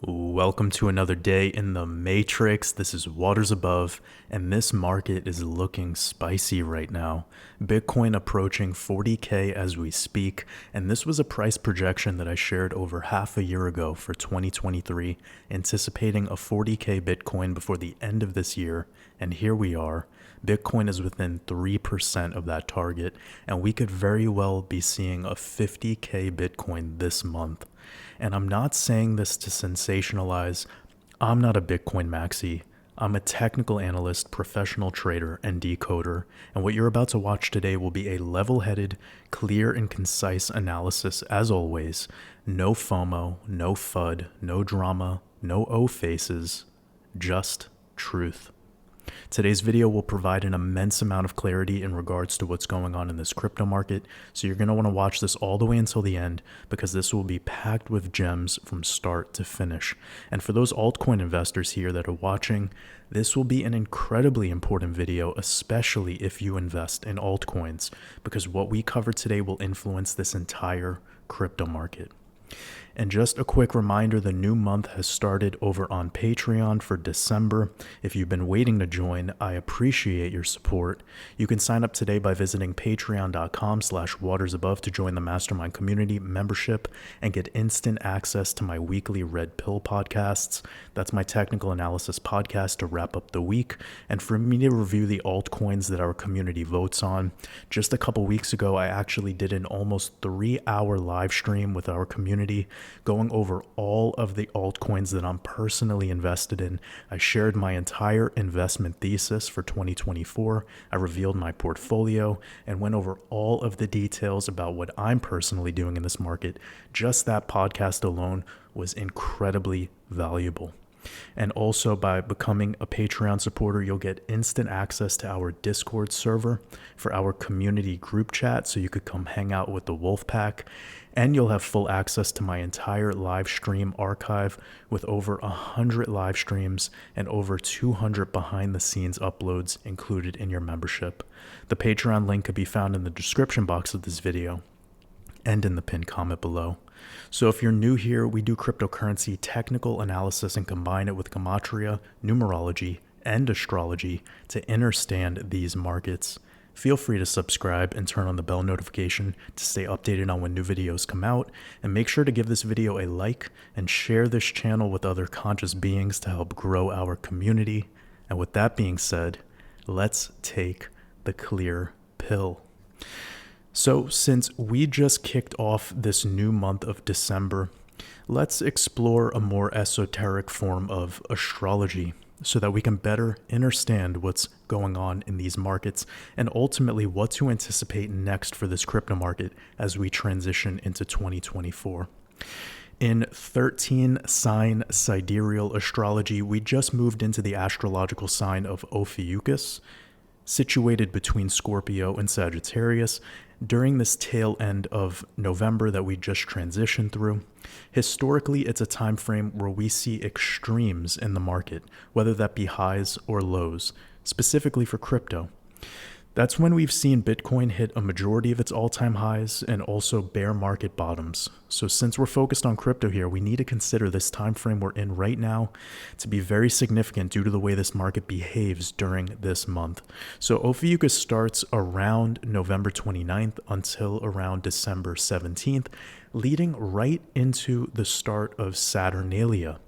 Welcome to another day in the Matrix. This is Waters Above, and this market is looking spicy right now. Bitcoin approaching 40K as we speak, and this was a price projection that I shared over half a year ago for 2023, anticipating a 40K Bitcoin before the end of this year, and here we are. Bitcoin is within 3% of that target, and we could very well be seeing a 50K Bitcoin this month. And I'm not saying this to sensationalize. I'm not a Bitcoin maxi. I'm a technical analyst, professional trader, and decoder. And what you're about to watch today will be a level-headed, clear, and concise analysis as always. No FOMO, no FUD, no drama, no O faces, just truth. Today's video will provide an immense amount of clarity in regards to what's going on in this crypto market, so you're going to want to watch this all the way until the end because this will be packed with gems from start to finish. And for those altcoin investors here that are watching, this will be an incredibly important video, especially if you invest in altcoins, because what we cover today will influence this entire crypto market. And just a quick reminder, the new month has started over on Patreon for December. If you've been waiting to join, I appreciate your support. You can sign up today by visiting patreon.com/watersabove to join the Mastermind community membership and get instant access to my weekly Red Pill podcasts. That's my technical analysis podcast to wrap up the week, and for me to review the altcoins that our community votes on. Just a couple weeks ago, I actually did an almost 3-hour live stream with our community, going over all of the altcoins that I'm personally invested in. I shared my entire investment thesis for 2024. I revealed my portfolio and went over all of the details about what I'm personally doing in this market. Just that podcast alone was incredibly valuable. And also, by becoming a Patreon supporter, you'll get instant access to our Discord server for our community group chat, so you could come hang out with the Wolfpack. And you'll have full access to my entire Livestream Archive with over 100 live streams and over 200 behind-the-scenes uploads included in your membership. The Patreon link could be found in the description box of this video and in the pinned comment below. So if you're new here, we do cryptocurrency technical analysis and combine it with Gematria, Numerology, and Astrology to understand these markets. Feel free to subscribe and turn on the bell notification to stay updated on when new videos come out, and make sure to give this video a like and share this channel with other conscious beings to help grow our community. And with that being said, let's take the clear pill. So since we just kicked off this new month of December, let's explore a more esoteric form of astrology so that we can better understand what's going on in these markets and ultimately what to anticipate next for this crypto market as we transition into 2024. In 13-sign sidereal astrology, we just moved into the astrological sign of Ophiuchus, situated between Scorpio and Sagittarius during this tail end of November that we just transitioned through. Historically, it's a time frame where we see extremes in the market, whether that be highs or lows, specifically for crypto. That's when we've seen Bitcoin hit a majority of its all-time highs and also bear market bottoms. So since we're focused on crypto here, we need to consider this time frame we're in right now to be very significant due to the way this market behaves during this month. So Ophiuchus starts around November 29th until around December 17th, leading right into the start of Saturnalia.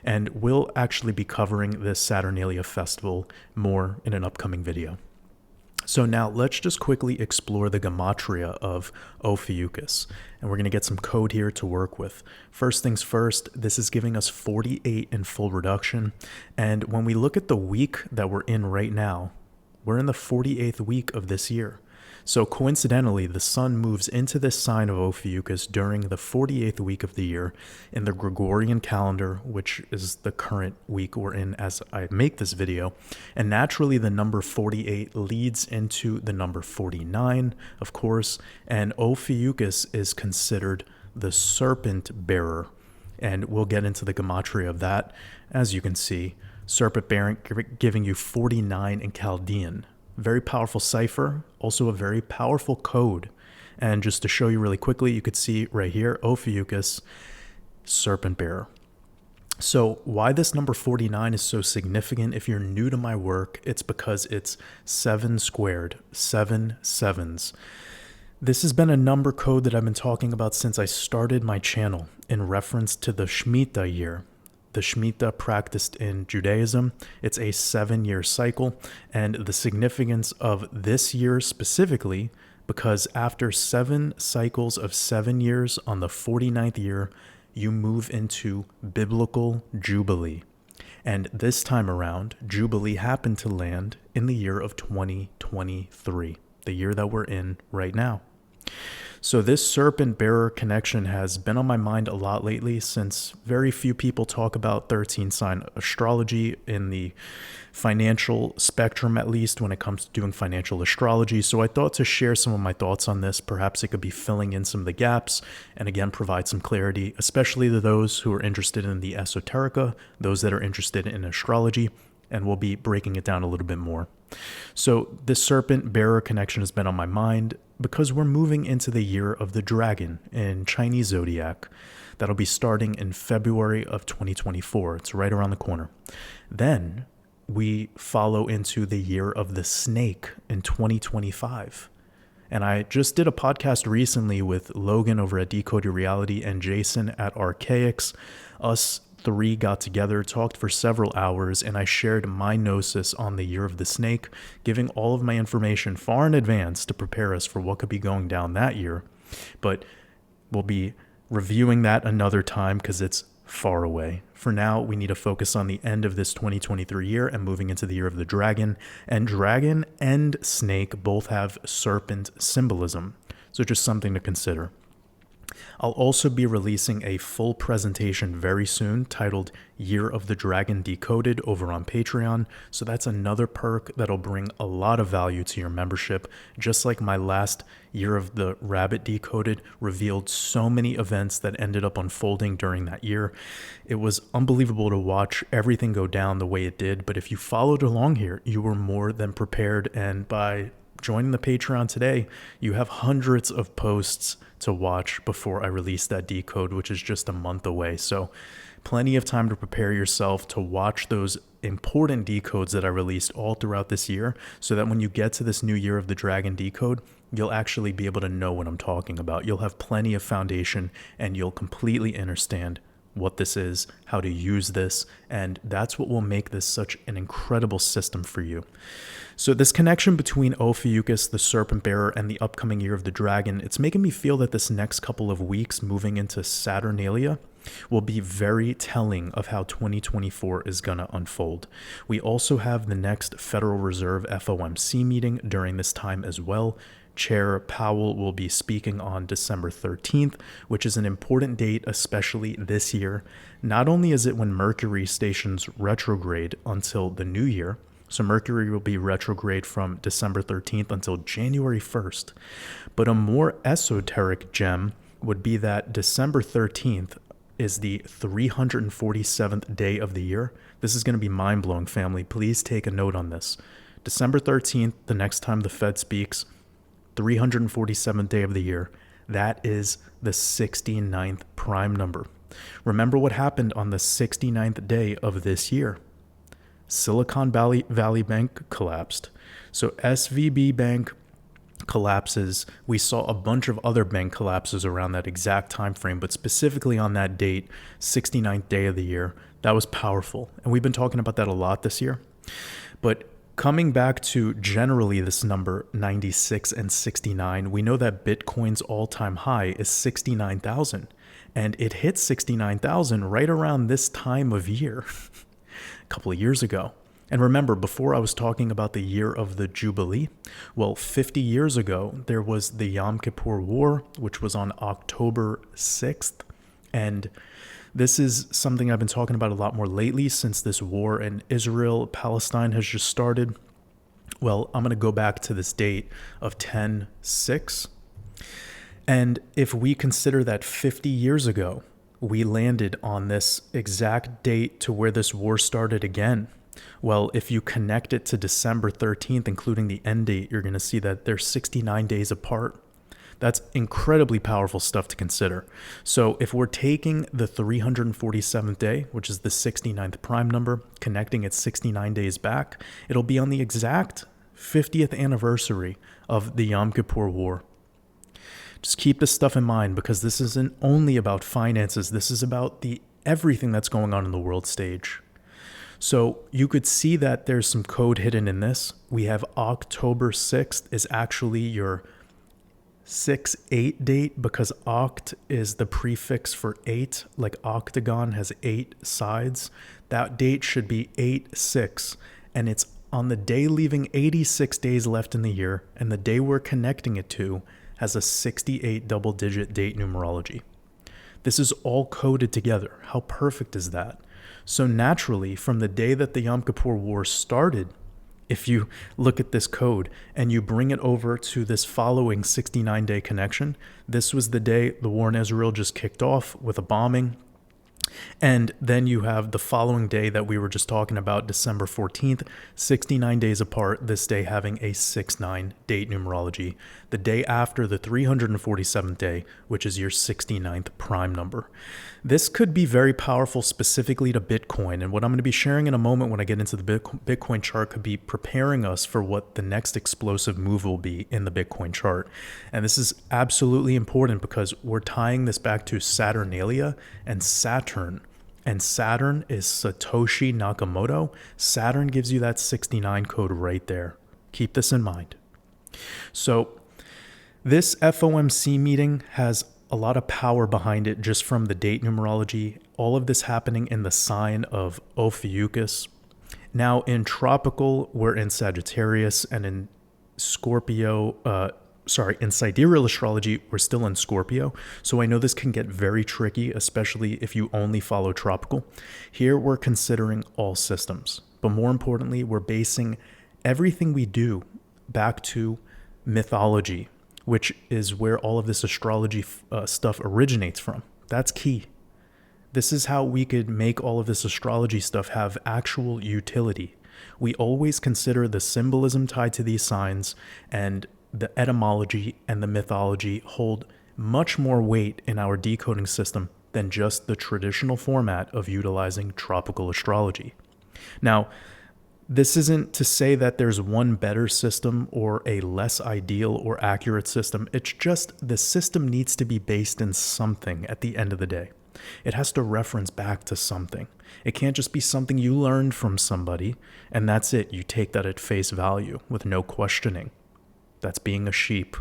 And we'll actually be covering this Saturnalia festival more in an upcoming video. So now let's just quickly explore the Gematria of Ophiuchus, and we're going to get some code here to work with. First things first, this is giving us 48 in full reduction, and when we look at the week that we're in right now, we're in the 48th week of this year. So coincidentally, the sun moves into this sign of Ophiuchus during the 48th week of the year in the Gregorian calendar, which is the current week we're in as I make this video. And naturally, the number 48 leads into the number 49, of course, and Ophiuchus is considered the serpent bearer. And we'll get into the gematria of that. As you can see, serpent bearing giving you 49 in Chaldean. Very powerful cipher, also a very powerful code. And just to show you really quickly, you could see right here, Ophiuchus, serpent bearer. So why this number 49 is so significant, if you're new to my work, it's because it's 7 squared, 7 sevens. This has been a number code that I've been talking about since I started my channel in reference to the Shemitah year. The Shemitah practiced in Judaism. It's a 7-year cycle, and the significance of this year specifically, because after 7 cycles of 7 years, on the 49th year, you move into biblical Jubilee. And this time around, Jubilee happened to land in the year of 2023, the year that we're in right now. So this serpent bearer connection has been on my mind a lot lately, since very few people talk about 13 sign astrology in the financial spectrum, at least when it comes to doing financial astrology. So I thought to share some of my thoughts on this. Perhaps it could be filling in some of the gaps and again provide some clarity, especially to those who are interested in the esoterica, those that are interested in astrology, and we'll be breaking it down a little bit more. So this serpent bearer connection has been on my mind because we're moving into the year of the dragon in Chinese zodiac. That'll be starting in February of 2024. It's right around the corner. Then we follow into the year of the snake in 2025. And I just did a podcast recently with Logan over at Decoding Reality and Jason at Archaics. Us 3 got together, talked for several hours, and I shared my gnosis on the year of the snake, giving all of my information far in advance to prepare us for what could be going down that year. But we'll be reviewing that another time because it's far away. For now, we need to focus on the end of this 2023 year and moving into the year of the dragon. And dragon and snake both have serpent symbolism, so just something to consider. I'll also be releasing a full presentation very soon titled Year of the Dragon Decoded over on Patreon. So that's another perk that'll bring a lot of value to your membership. Just like my last Year of the Rabbit Decoded revealed so many events that ended up unfolding during that year. It was unbelievable to watch everything go down the way it did. But if you followed along here, you were more than prepared. And by joining the Patreon today, you have hundreds of posts to watch before I release that decode, which is just a month away. So plenty of time to prepare yourself to watch those important decodes that I released all throughout this year, so that when you get to this new year of the Dragon Decode, you'll actually be able to know what I'm talking about. You'll have plenty of foundation and you'll completely understand what this is, how to use this, and that's what will make this such an incredible system for you. So this connection between Ophiuchus, the serpent bearer, and the upcoming year of the dragon, it's making me feel that this next couple of weeks moving into Saturnalia will be very telling of how 2024 is going to unfold. We also have the next Federal Reserve FOMC meeting during this time as well. Chair Powell will be speaking on December 13th, which is an important date, especially this year. Not only is it when Mercury stations retrograde until the new year, so Mercury will be retrograde from December 13th until January 1st, but a more esoteric gem would be that December 13th is the 347th day of the year. This is going to be mind-blowing, family. Please take a note on this. December 13th, the next time the Fed speaks, 347th day of the year. That is the 69th prime number. Remember what happened on the 69th day of this year. Silicon Valley Bank collapsed. So SVB Bank collapses. We saw a bunch of other bank collapses around that exact time frame, but specifically on that date, 69th day of the year. That was powerful. And we've been talking about that a lot this year. But coming back to generally this number 96 and 69, we know that Bitcoin's all-time high is 69,000, and it hit 69,000 right around this time of year a couple of years ago. And remember, before I was talking about the year of the Jubilee, well, 50 years ago, there was the Yom Kippur War, which was on October 6th. And this is something I've been talking about a lot more lately since this war in Israel-Palestine has just started. Well, I'm going to go back to this date of 10/6. And if we consider that 50 years ago, we landed on this exact date to where this war started again. Well, if you connect it to December 13th, including the end date, you're going to see that they're 69 days apart. That's incredibly powerful stuff to consider. So if we're taking the 347th day, which is the 69th prime number, connecting it 69 days back, it'll be on the exact 50th anniversary of the Yom Kippur War. Just keep this stuff in mind, because this isn't only about finances. This is about everything that's going on in the world stage. So you could see that there's some code hidden in this. We have October 6th is actually your 6-8 date, because oct is the prefix for 8, like octagon has 8 sides. That date should be 8-6, and it's on the day leaving 86 days left in the year, and the day we're connecting it to has a 68 double-digit date numerology. This is all coded together. How perfect is that? So naturally, from the day that the Yom Kippur War started, if you look at this code and you bring it over to this following 69-day connection, this was the day the war in Israel just kicked off with a bombing. And then you have the following day that we were just talking about, December 14th, 69 days apart, this day having a 6-9 date numerology. The day after the 347th day, which is your 69th prime number. This could be very powerful specifically to Bitcoin. And what I'm going to be sharing in a moment when I get into the Bitcoin chart could be preparing us for what the next explosive move will be in the Bitcoin chart. And this is absolutely important because we're tying this back to Saturnalia and Saturn. And Saturn is Satoshi Nakamoto. Saturn gives you that 69 code right there. Keep this in mind. So this FOMC meeting has a lot of power behind it just from the date numerology. All of this happening in the sign of Ophiuchus. Now in tropical, we're in Sagittarius, and in Scorpio, in sidereal astrology, we're still in Scorpio. So I know this can get very tricky, especially if you only follow tropical. Here we're considering all systems, but more importantly, we're basing everything we do back to mythology, which is where all of this astrology stuff originates from. That's key. This is how we could make all of this astrology stuff have actual utility. We always consider the symbolism tied to these signs, and the etymology and the mythology hold much more weight in our decoding system than just the traditional format of utilizing tropical astrology. Now, this isn't to say that there's one better system or a less ideal or accurate system. It's just the system needs to be based in something at the end of the day. It has to reference back to something. It can't just be something you learned from somebody and that's it. You take that at face value with no questioning. That's being a sheep.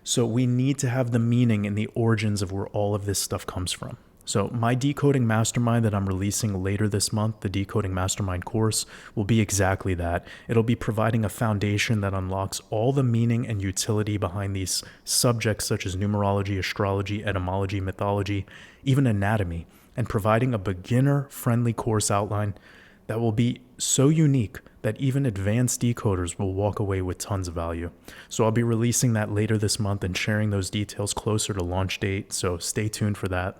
So we need to have the meaning and the origins of where all of this stuff comes from. So my decoding mastermind that I'm releasing later this month, the Decoding Mastermind Course, will be exactly that. It'll be providing a foundation that unlocks all the meaning and utility behind these subjects such as numerology, astrology, etymology, mythology, even anatomy, and providing a beginner-friendly course outline that will be so unique that even advanced decoders will walk away with tons of value. So I'll be releasing that later this month and sharing those details closer to launch date, so stay tuned for that.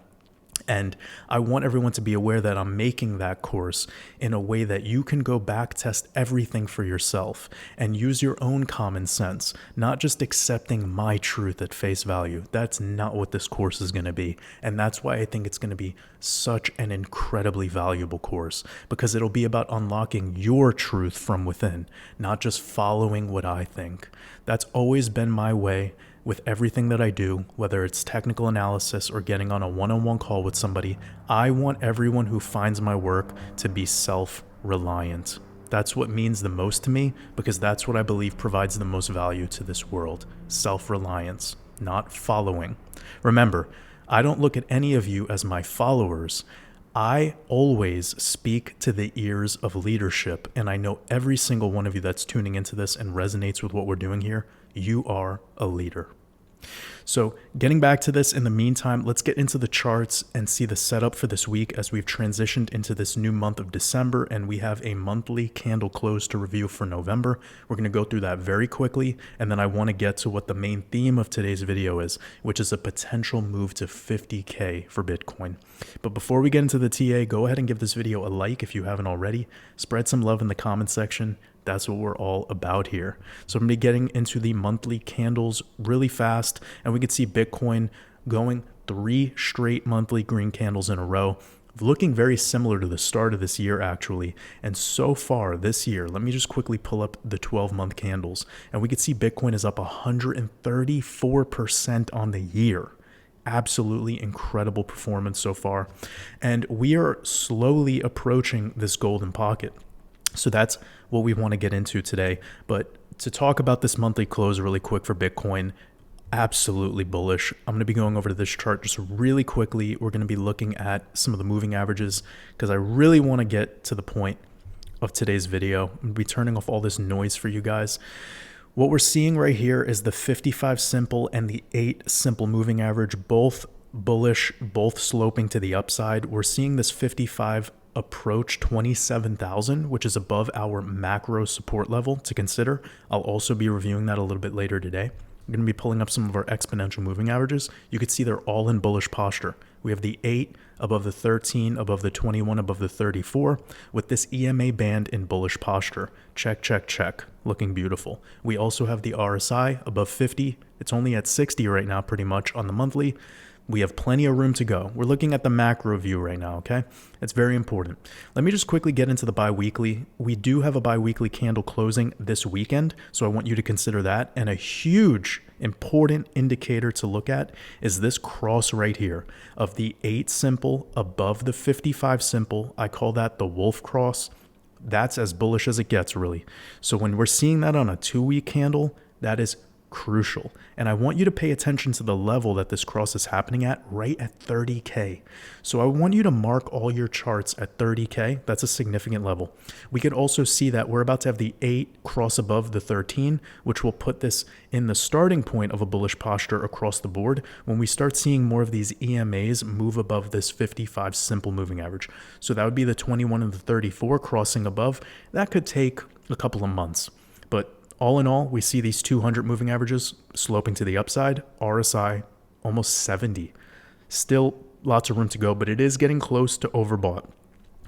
And I want everyone to be aware that I'm making that course in a way that you can go back test everything for yourself and use your own common sense, not just accepting my truth at face value. That's not what this course is going to be. And that's why I think it's going to be such an incredibly valuable course, because it'll be about unlocking your truth from within, not just following what I think. That's always been my way. With everything that I do, whether it's technical analysis or getting on a one-on-one call with somebody, I want everyone who finds my work to be self-reliant. That's what means the most to me, because that's what I believe provides the most value to this world. Self-reliance, not following. Remember, I don't look at any of you as my followers. I always speak to the ears of leadership, and I know every single one of you that's tuning into this and resonates with what we're doing here, you are a leader. So getting back to this, in the meantime, let's get into the charts and see the setup for this week as we've transitioned into this new month of December, and we have a monthly candle close to review for November. We're going to go through that very quickly, and then I want to get to what the main theme of today's video is, which is a potential move to 50K for Bitcoin. But before we get into the TA, go ahead and give this video a like if you haven't already. Spread some love in the comment section. That's what we're all about here. So I'm going to be getting into the monthly candles really fast, and we can see Bitcoin going 3 straight monthly green candles in a row, looking very similar to the start of this year actually. And so far this year, let me just quickly pull up the 12-month candles, and we can see Bitcoin is up 134% on the year. Absolutely incredible performance so far, and we are slowly approaching this golden pocket. So that's what we want to get into today. But to talk about this monthly close really quick for Bitcoin, absolutely bullish. I'm going to be going over to this chart just really quickly. We're going to be looking at some of the moving averages because I really want to get to the point of today's video. I'm going to be turning off all this noise for you guys. What we're seeing right here is the 55 simple and the 8 simple moving average, both bullish, both sloping to the upside. We're seeing this 55 approach 27,000, which is above our macro support level to consider. I'll also be reviewing that a little bit later today. I'm going to be pulling up some of our exponential moving averages. You can see they're all in bullish posture. We have the 8 above the 13, above the 21, above the 34, with this EMA band in bullish posture. Check, check, check. Looking beautiful. We also have the RSI above 50. It's only at 60 right now, pretty much on the monthly. We have plenty of room to go. We're looking at the macro view right now, okay? It's very important. Let me just quickly get into the bi-weekly. We do have a bi-weekly candle closing this weekend, so I want you to consider that. And a huge, important indicator to look at is this cross right here of the 8 simple above the 55 simple. I call that the wolf cross. That's as bullish as it gets, really. So when we're seeing that on a 2-week candle, that is crucial. And I want you to pay attention to the level that this cross is happening at, right at 30K. So I want you to mark all your charts at 30K. That's a significant level. We could also see that we're about to have the 8 cross above the 13, which will put this in the starting point of a bullish posture across the board when we start seeing more of these EMAs move above this 55 simple moving average. So that would be the 21 and the 34 crossing above. That could take a couple of months, but all in all, we see these 200 moving averages sloping to the upside, RSI almost 70. Still lots of room to go, but it is getting close to overbought,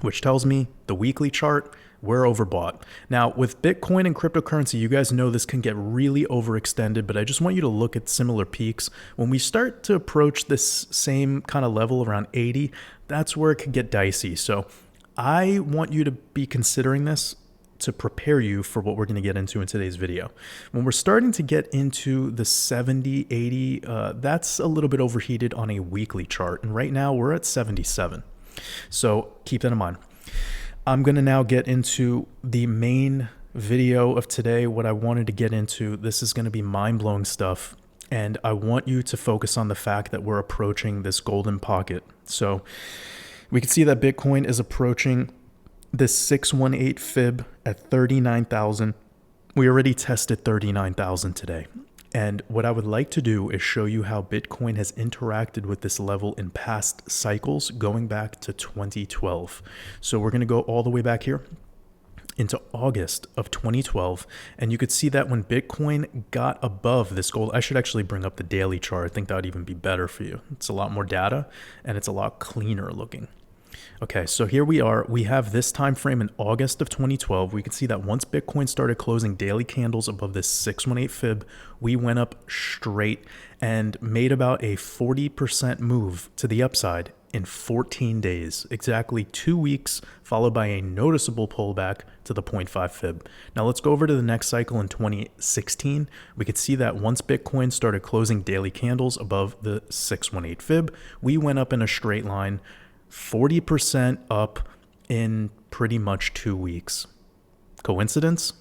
which tells me the weekly chart, we're overbought. Now, with Bitcoin and cryptocurrency, you guys know this can get really overextended, but I just want you to look at similar peaks. When we start to approach this same kind of level around 80, that's where it could get dicey. So I want you to be considering this to prepare you for what we're going to get into in today's video. When we're starting to get into the 70, 80, that's a little bit overheated on a weekly chart. And right now we're at 77. So keep that in mind. I'm going to now get into the main video of today. What I wanted to get into, this is going to be mind-blowing stuff. And I want you to focus on the fact that we're approaching this golden pocket. So we can see that Bitcoin is approaching this 618 fib at 39,000. We already tested 39,000 today. And what I would like to do is show you how Bitcoin has interacted with this level in past cycles going back to 2012. So we're going to go all the way back here into August of 2012. And you could see that when Bitcoin got above this goal, I should actually bring up the daily chart. I think that would even be better for you. It's a lot more data and it's a lot cleaner looking. Okay, so here we are. We have this time frame in August of 2012. We can see that once Bitcoin started closing daily candles above this 618 fib, we went up straight and made about a 40% move to the upside in 14 days, exactly 2 weeks, followed by a noticeable pullback to the 0.5 fib. Now let's go over to the next cycle in 2016. We could see that once Bitcoin started closing daily candles above the 618 fib, we went up in a straight line, 40% up in pretty much 2 weeks. Coincidence?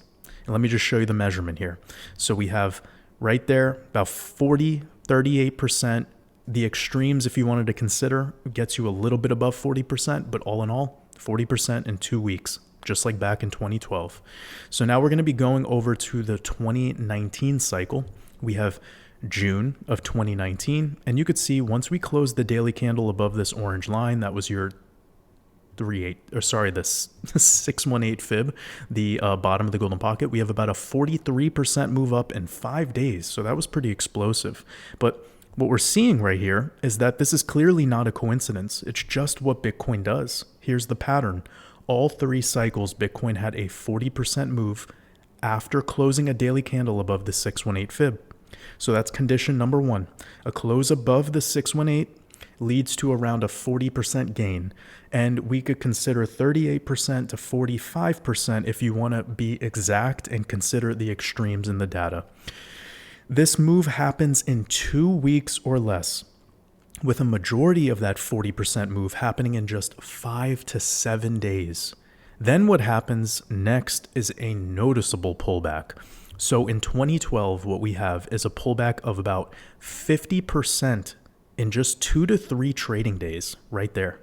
And let me just show you the measurement here. So we have right there about 38%. The extremes, if you wanted to consider, gets you a little bit above 40%, but all in all, 40% in 2 weeks, just like back in 2012. So now we're going to be going over to the 2019 cycle. We have June of 2019. And you could see once we closed the daily candle above this orange line, that was your the 618 fib, the bottom of the golden pocket, we have about a 43% move up in 5 days. So that was pretty explosive. But what we're seeing right here is that this is clearly not a coincidence. It's just what Bitcoin does. Here's the pattern. All 3 cycles, Bitcoin had a 40% move after closing a daily candle above the 618 fib. So that's condition number 1. A close above the 618 leads to around a 40% gain. And we could consider 38% to 45% if you want to be exact and consider the extremes in the data. This move happens in 2 weeks or less, with a majority of that 40% move happening in just 5 to 7 days. Then what happens next is a noticeable pullback. So in 2012, what we have is a pullback of about 50% in just 2 to 3 trading days right there.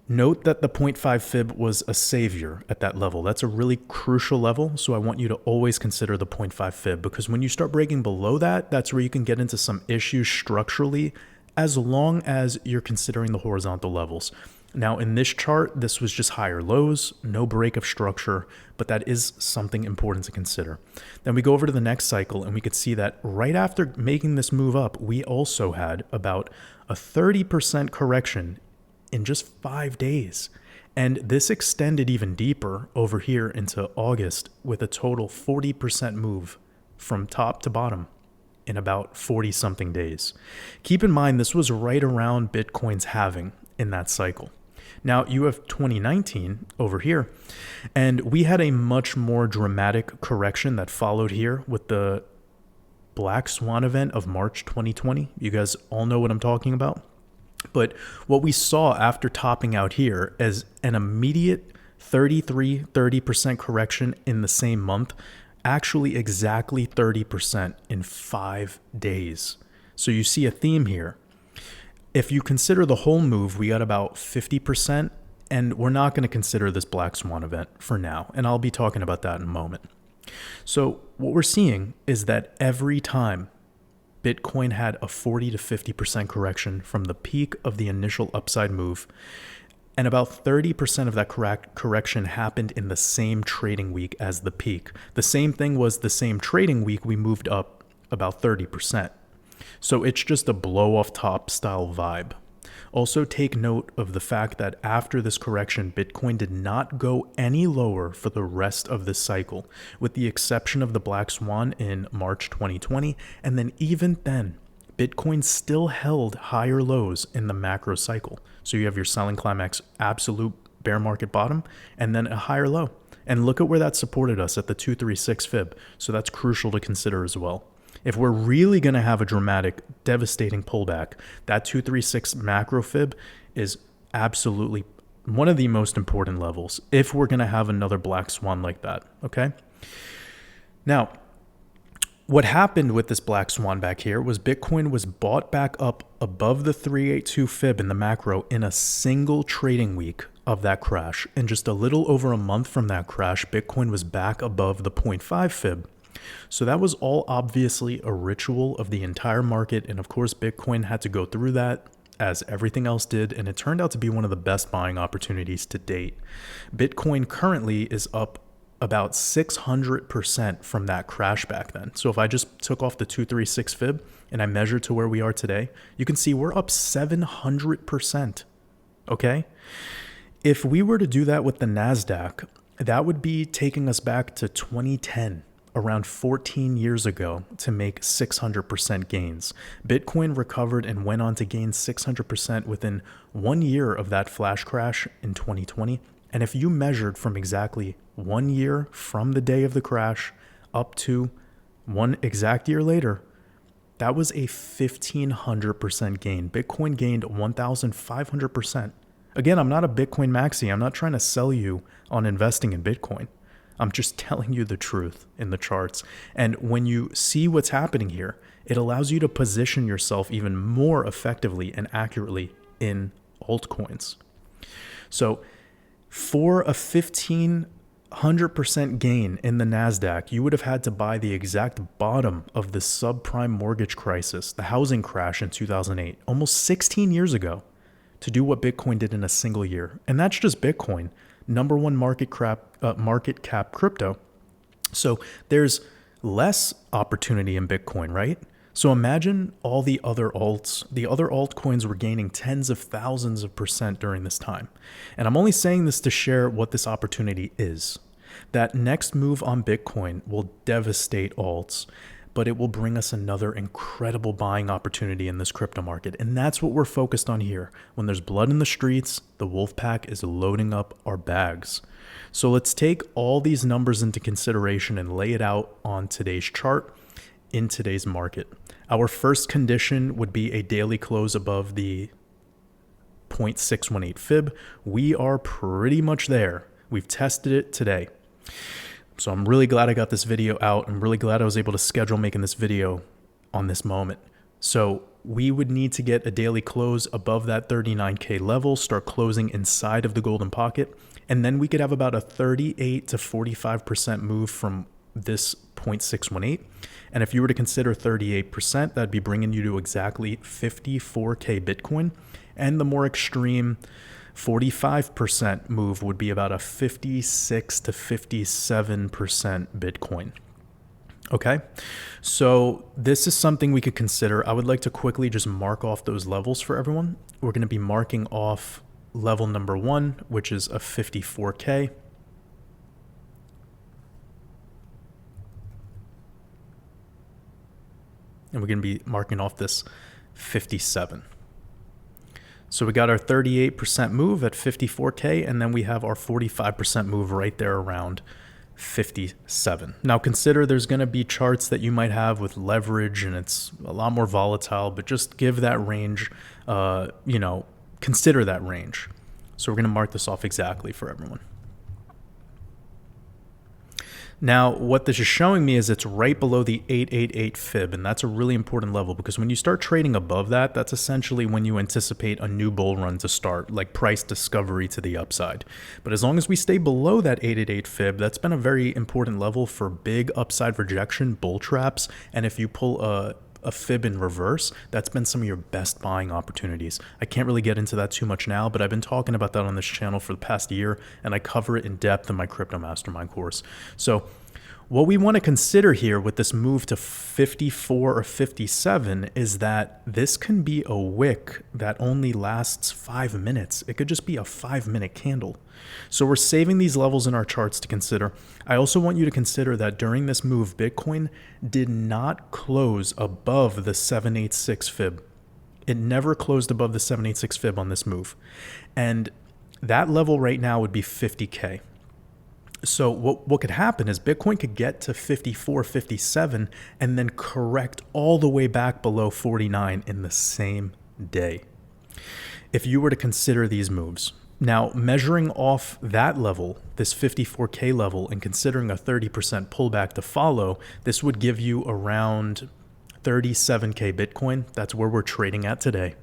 Note that the 0.5 fib was a savior at that level. That's a really crucial level, so I want you to always consider the 0.5 fib, because when you start breaking below that, that's where you can get into some issues structurally, as long as you're considering the horizontal levels. Now in this chart, this was just higher lows, no break of structure, but that is something important to consider. Then we go over to the next cycle and we could see that right after making this move up, we also had about a 30% correction in just 5 days. And this extended even deeper over here into August with a total 40% move from top to bottom in about 40 something days. Keep in mind, this was right around Bitcoin's halving in that cycle. Now you have 2019 over here, and we had a much more dramatic correction that followed here with the Black Swan event of March 2020. You guys all know what I'm talking about. But what we saw after topping out here is an immediate 30% correction in the same month, actually exactly 30% in 5 days. So you see a theme here. If you consider the whole move, we got about 50%, and we're not going to consider this Black Swan event for now, and I'll be talking about that in a moment. So what we're seeing is that every time Bitcoin had a 40 to 50% correction from the peak of the initial upside move, and about 30% of that correction happened in the same trading week as the peak. The same thing was the same trading week we moved up about 30%. So it's just a blow off top style vibe. Also take note of the fact that after this correction, Bitcoin did not go any lower for the rest of this cycle, with the exception of the Black Swan in March 2020. And then even then, Bitcoin still held higher lows in the macro cycle. So you have your selling climax, absolute bear market bottom, and then a higher low. And look at where that supported us at the 236 fib. So that's crucial to consider as well. If we're really going to have a dramatic, devastating pullback, that 236 macro fib is absolutely one of the most important levels if we're going to have another Black Swan like that, okay? Now, what happened with this Black Swan back here was Bitcoin was bought back up above the 382 fib in the macro in a single trading week of that crash. And just a little over a month from that crash, Bitcoin was back above the 0.5 fib. So that was all obviously a ritual of the entire market. And of course, Bitcoin had to go through that as everything else did. And it turned out to be one of the best buying opportunities to date. Bitcoin currently is up about 600% from that crash back then. So if I just took off the 236 fib and I measured to where we are today, you can see we're up 700%. Okay. If we were to do that with the NASDAQ, that would be taking us back to 2010. Around 14 years ago to make 600% gains. Bitcoin recovered and went on to gain 600% within 1 year of that flash crash in 2020. And if you measured from exactly 1 year from the day of the crash up to 1 exact year later, that was a 1,500% gain. Bitcoin gained 1,500%. Again, I'm not a Bitcoin maxi. I'm not trying to sell you on investing in Bitcoin. I'm just telling you the truth in the charts. And when you see what's happening here, it allows you to position yourself even more effectively and accurately in altcoins. So for a 1,500% 100% gain in the NASDAQ, you would have had to buy the exact bottom of the subprime mortgage crisis, the housing crash in 2008, almost 16 years ago, to do what Bitcoin did in a single year. And that's just Bitcoin, number one market cap crypto. So there's less opportunity in Bitcoin, right? So imagine all the other alts. The other altcoins were gaining tens of thousands of % during this time. And I'm only saying this to share what this opportunity is. That next move on Bitcoin will devastate alts, but it will bring us another incredible buying opportunity in this crypto market. And that's what we're focused on here. When there's blood in the streets, the wolf pack is loading up our bags. So let's take all these numbers into consideration and lay it out on today's chart in today's market. Our first condition would be a daily close above the 0.618 fib. We are pretty much there. We've tested it today. So I'm really glad I got this video out. I'm really glad I was able to schedule making this video on this moment. So we would need to get a daily close above that 39K level, start closing inside of the golden pocket, and then we could have about a 38 to 45% move from this 0.618. And if you were to consider 38%, that'd be bringing you to exactly 54K Bitcoin. And the more extreme 45% move would be about a 56 to 57% Bitcoin. Okay, so this is something we could consider. I would like to quickly just mark off those levels for everyone. We're going to be marking off level number 1, which is a 54K. And we're going to be marking off this 57. So we got our 38% move at 54K, and then we have our 45% move right there around 57. Now consider there's going to be charts that you might have with leverage and it's a lot more volatile, but just give that range, consider that range. So we're going to mark this off exactly for everyone. Now, what this is showing me is it's right below the 888 fib, and that's a really important level because when you start trading above that, that's essentially when you anticipate a new bull run to start, like price discovery to the upside. But as long as we stay below that 888 fib, that's been a very important level for big upside rejection, bull traps, and if you pull a fib in reverse, that's been some of your best buying opportunities. I can't really get into that too much now, but I've been talking about that on this channel for the past year, and I cover it in depth in my crypto mastermind course. So what we want to consider here with this move to 54 or 57 is that this can be a wick that only lasts 5 minutes. It could just be a 5-minute candle. So we're saving these levels in our charts to consider. I also want you to consider that during this move, Bitcoin did not close above the 786 fib. It never closed above the 786 fib on this move. And that level right now would be 50K. So what could happen is Bitcoin could get to 54, 57, and then correct all the way back below 49 in the same day. If you were to consider these moves. Now, measuring off that level, this 54K level, and considering a 30% pullback to follow, this would give you around 37K Bitcoin. That's where we're trading at today.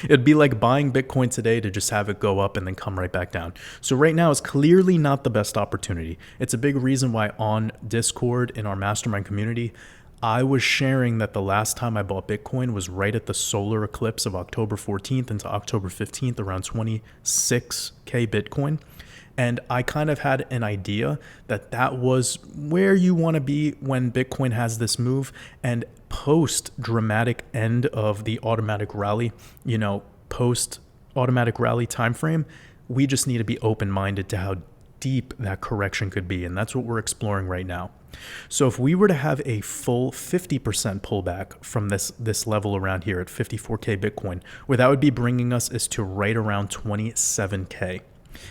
It'd be like buying Bitcoin today to just have it go up and then come right back down. So right now is clearly not the best opportunity. It's a big reason why on Discord in our mastermind community, I was sharing that the last time I bought Bitcoin was right at the solar eclipse of October 14th into October 15th, around 26K Bitcoin. And I kind of had an idea that that was where you want to be when Bitcoin has this move. And post dramatic end of the automatic rally, post automatic rally time frame, we just need to be open-minded to how deep that correction could be. And that's what we're exploring right now. So if we were to have a full 50% pullback from this level around here at 54K Bitcoin, where that would be bringing us is to right around 27K.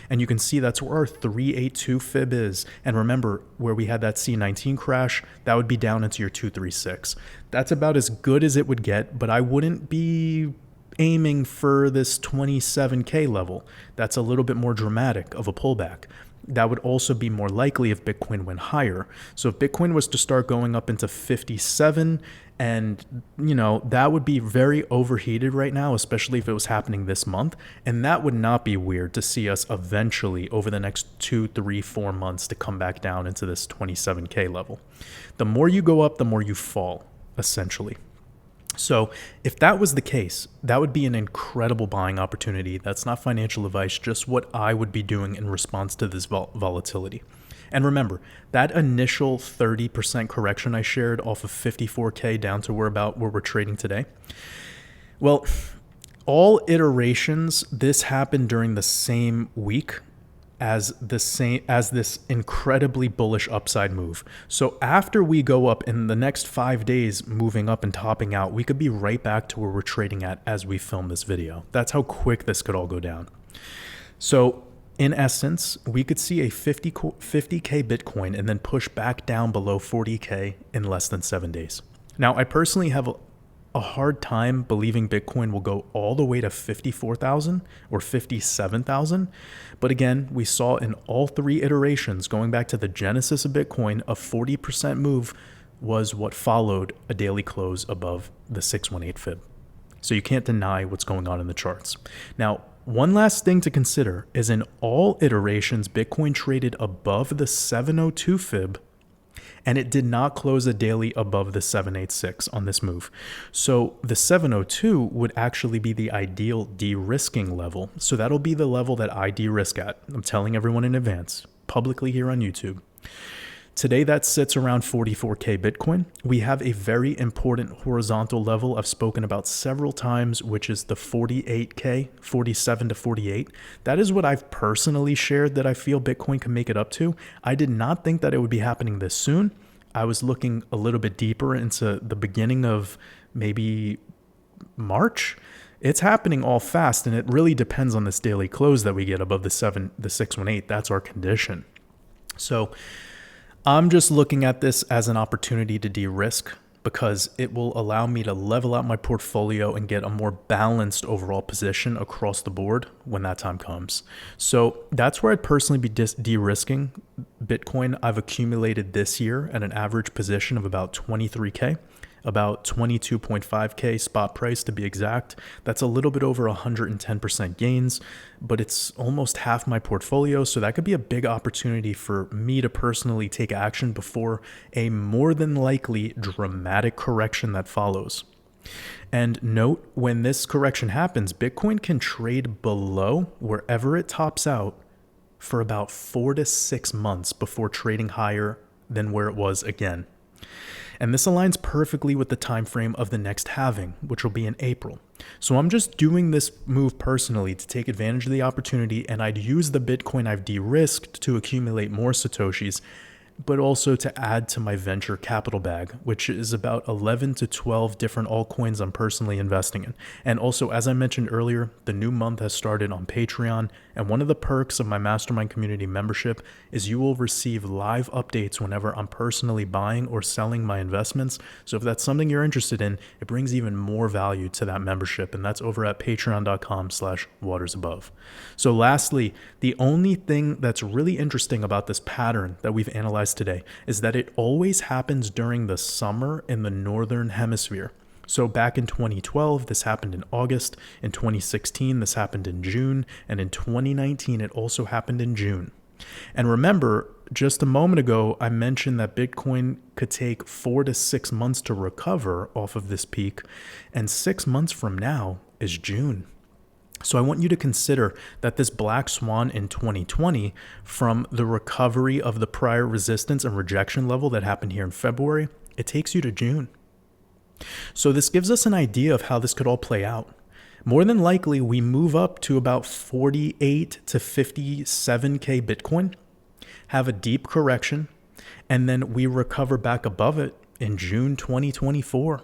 And you can see that's where our 382 fib is. And remember, where we had that C19 crash, that would be down into your 236. That's about as good as it would get, but I wouldn't be aiming for this 27K level. That's a little bit more dramatic of a pullback. That would also be more likely if Bitcoin went higher. So if Bitcoin was to start going up into 57 And, that would be very overheated right now, especially if it was happening this month. And that would not be weird to see us eventually over the next 2, 3, 4 months to come back down into this 27K level. The more you go up, the more you fall, essentially. So if that was the case, that would be an incredible buying opportunity. That's not financial advice, just what I would be doing in response to this volatility. And remember, that initial 30% correction I shared off of 54K down to where we're trading today. Well, all iterations, this happened during the same week as this incredibly bullish upside move. So after we go up in the next 5 days, moving up and topping out, we could be right back to where we're trading at as we film this video. That's how quick this could all go down. So in essence, we could see a 50K Bitcoin and then push back down below 40K in less than 7 days. Now, I personally have a hard time believing Bitcoin will go all the way to 54,000 or 57,000. But again, we saw in all 3 iterations, going back to the genesis of Bitcoin, a 40% move was what followed a daily close above the 618 fib. So you can't deny what's going on in the charts. Now, one last thing to consider is in all iterations, Bitcoin traded above the 702 fib, and it did not close a daily above the 786 on this move. So the 702 would actually be the ideal de-risking level. So that'll be the level that I de-risk at. I'm telling everyone in advance, publicly here on YouTube. Today, that sits around 44K Bitcoin. We have a very important horizontal level I've spoken about several times, which is the 48K, 47 to 48. That is what I've personally shared that I feel Bitcoin can make it up to. I did not think that it would be happening this soon. I was looking a little bit deeper into the beginning of maybe March. It's happening all fast, and it really depends on this daily close that we get above the 618. That's our condition. So I'm just looking at this as an opportunity to de-risk because it will allow me to level out my portfolio and get a more balanced overall position across the board when that time comes. So that's where I'd personally be de-risking Bitcoin. I've accumulated this year at an average position of about 23K. About 22.5K spot price to be exact. That's a little bit over 110% gains, but it's almost half my portfolio. So that could be a big opportunity for me to personally take action before a more than likely dramatic correction that follows. And note, when this correction happens, Bitcoin can trade below wherever it tops out for about 4 to 6 months before trading higher than where it was again. And this aligns perfectly with the time frame of the next halving, which will be in April. So I'm just doing this move personally to take advantage of the opportunity, and I'd use the Bitcoin I've de-risked to accumulate more Satoshis, but also to add to my venture capital bag, which is about 11 to 12 different altcoins I'm personally investing in. And also, as I mentioned earlier, the new month has started on Patreon, and one of the perks of my Mastermind community membership is you will receive live updates whenever I'm personally buying or selling my investments. So if that's something you're interested in, it brings even more value to that membership, and that's over at patreon.com/watersabove. So lastly, the only thing that's really interesting about this pattern that we've analyzed today is that it always happens during the summer in the northern hemisphere. So back in 2012, this happened in August. In 2016, this happened in June. And in 2019, it also happened in June. And remember, just a moment ago, I mentioned that Bitcoin could take 4 to 6 months to recover off of this peak. And 6 months from now is June. So I want you to consider that this black swan in 2020, from the recovery of the prior resistance and rejection level that happened here in February, it takes you to June. So this gives us an idea of how this could all play out. More than likely, we move up to about 48 to 57K Bitcoin, have a deep correction, and then we recover back above it in June 2024.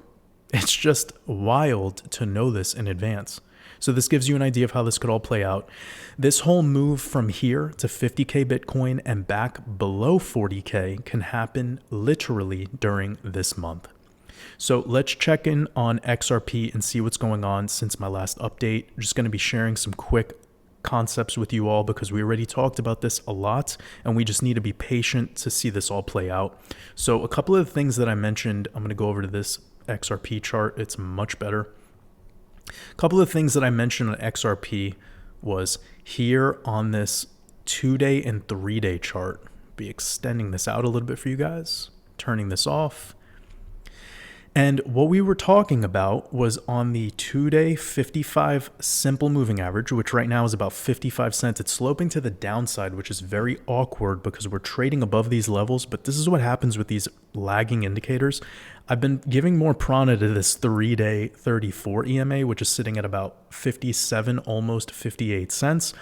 It's just wild to know this in advance. So this gives you an idea of how this could all play out. This whole move from here to 50K Bitcoin and back below 40K can happen literally during this month. So let's check in on XRP and see what's going on since my last update. I'm just going to be sharing some quick concepts with you all because we already talked about this a lot and we just need to be patient to see this all play out. So a couple of the things that I mentioned, I'm going to go over to this XRP chart. It's much better. A couple of things that I mentioned on XRP was here on this 2-day and 3-day chart. Be extending this out a little bit for you guys, turning this off. And what we were talking about was on the 2-day 55 simple moving average, which right now is about 55 cents. It's sloping to the downside, which is very awkward because we're trading above these levels. But this is what happens with these lagging indicators. I've been giving more prana to this 3-day 34 EMA, which is sitting at about 57, almost 58 cents.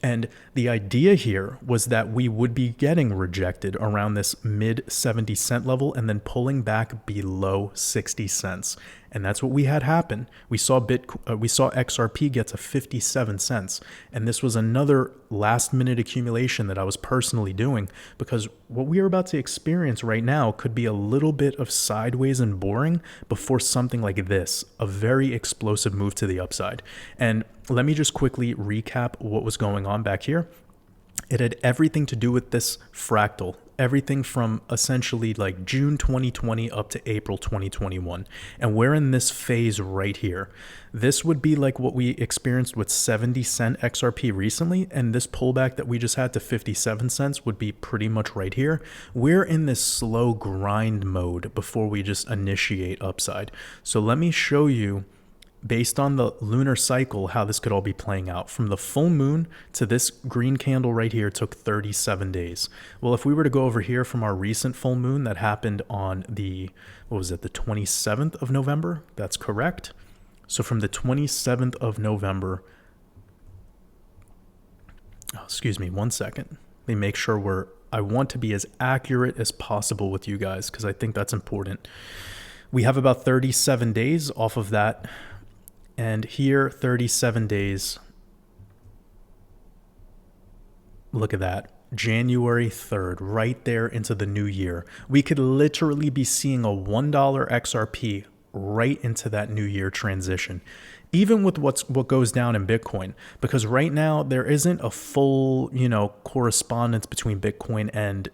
And the idea here was that we would be getting rejected around this mid 70 cent level and then pulling back below 60 cents. And that's what we had happen. We saw XRP get to 57 cents. And this was another last minute accumulation that I was personally doing, because what we are about to experience right now could be a little bit of sideways and boring before something like this, a very explosive move to the upside. And let me just quickly recap what was going on back here. It had everything to do with this fractal, everything from essentially like June 2020 up to April 2021. And we're in this phase right here. This would be like what we experienced with 70 cent XRP recently. And this pullback that we just had to 57 cents would be pretty much right here. We're in this slow grind mode before we just initiate upside. So let me show you, based on the lunar cycle, how this could all be playing out. From the full moon to this green candle right here took 37 days. Well, if we were to go over here from our recent full moon that happened on the, what was it, the 27th of November? That's correct. So from the 27th of November, excuse me, 1 second. Let me make sure I want to be as accurate as possible with you guys because I think that's important. We have about 37 days off of that. And here, 37 days. Look at that. January 3rd, right there into the new year. We could literally be seeing a $1 XRP right into that new year transition, even with what goes down in Bitcoin, because right now there isn't a full, correspondence between Bitcoin and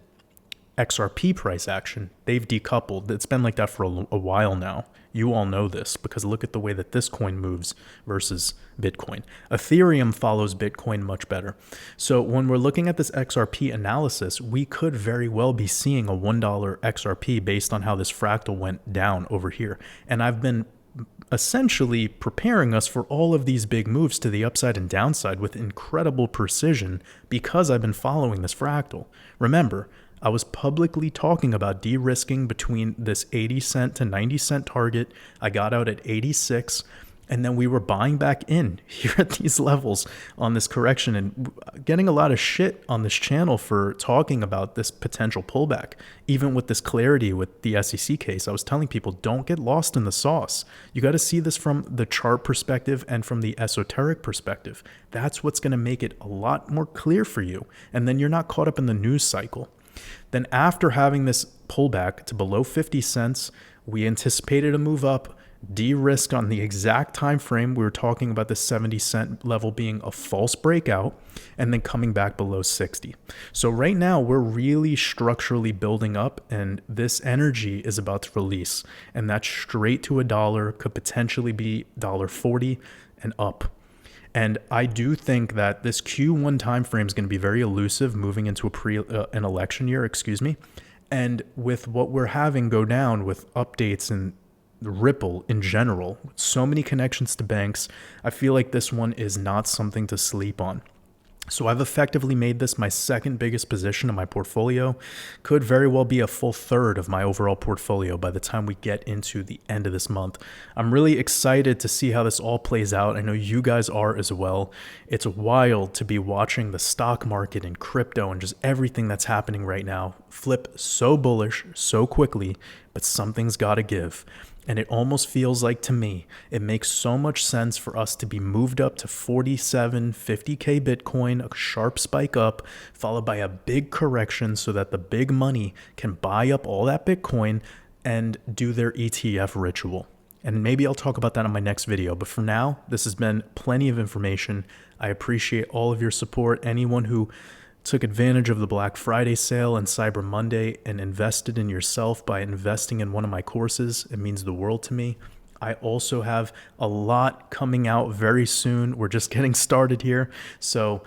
XRP price action. They've decoupled. It's been like that for a while now. You all know this because look at the way that this coin moves versus Bitcoin. Ethereum follows Bitcoin much better. So when we're looking at this XRP analysis, we could very well be seeing a $1 XRP based on how this fractal went down over here. And I've been essentially preparing us for all of these big moves to the upside and downside with incredible precision because I've been following this fractal. Remember, I was publicly talking about de-risking between this 80 cent to 90 cent target. I got out at 86, and then we were buying back in here at these levels on this correction and getting a lot of shit on this channel for talking about this potential pullback. Even with this clarity with the SEC case, I was telling people, don't get lost in the sauce. You got to see this from the chart perspective and from the esoteric perspective. That's what's going to make it a lot more clear for you. And then you're not caught up in the news cycle. Then after having this pullback to below 50 cents, we anticipated a move up, de-risk on the exact time frame. We were talking about the 70 cent level being a false breakout and then coming back below 60. So right now we're really structurally building up, and this energy is about to release, and that's straight to $1, could potentially be $1.40 and up. And I do think that this Q1 timeframe is going to be very elusive moving into an election year, And with what we're having go down with updates and Ripple in general, so many connections to banks, I feel like this one is not something to sleep on. So I've effectively made this my second biggest position in my portfolio. Could very well be a full third of my overall portfolio by the time we get into the end of this month. I'm really excited to see how this all plays out. I know you guys are as well. It's wild to be watching the stock market and crypto and just everything that's happening right now flip so bullish so quickly, but something's got to give. And it almost feels like, to me, it makes so much sense for us to be moved up to 47, 50K Bitcoin, a sharp spike up, followed by a big correction so that the big money can buy up all that Bitcoin and do their ETF ritual. And maybe I'll talk about that in my next video. But for now, this has been plenty of information. I appreciate all of your support. Anyone who took advantage of the Black Friday sale and Cyber Monday and invested in yourself by investing in one of my courses, it means the world to me. I also have a lot coming out very soon. We're just getting started here. So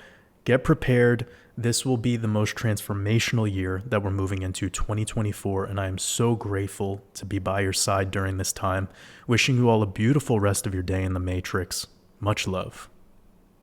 get prepared. This will be the most transformational year that we're moving into, 2024, and I am so grateful to be by your side during this time. Wishing you all a beautiful rest of your day in the Matrix. Much love.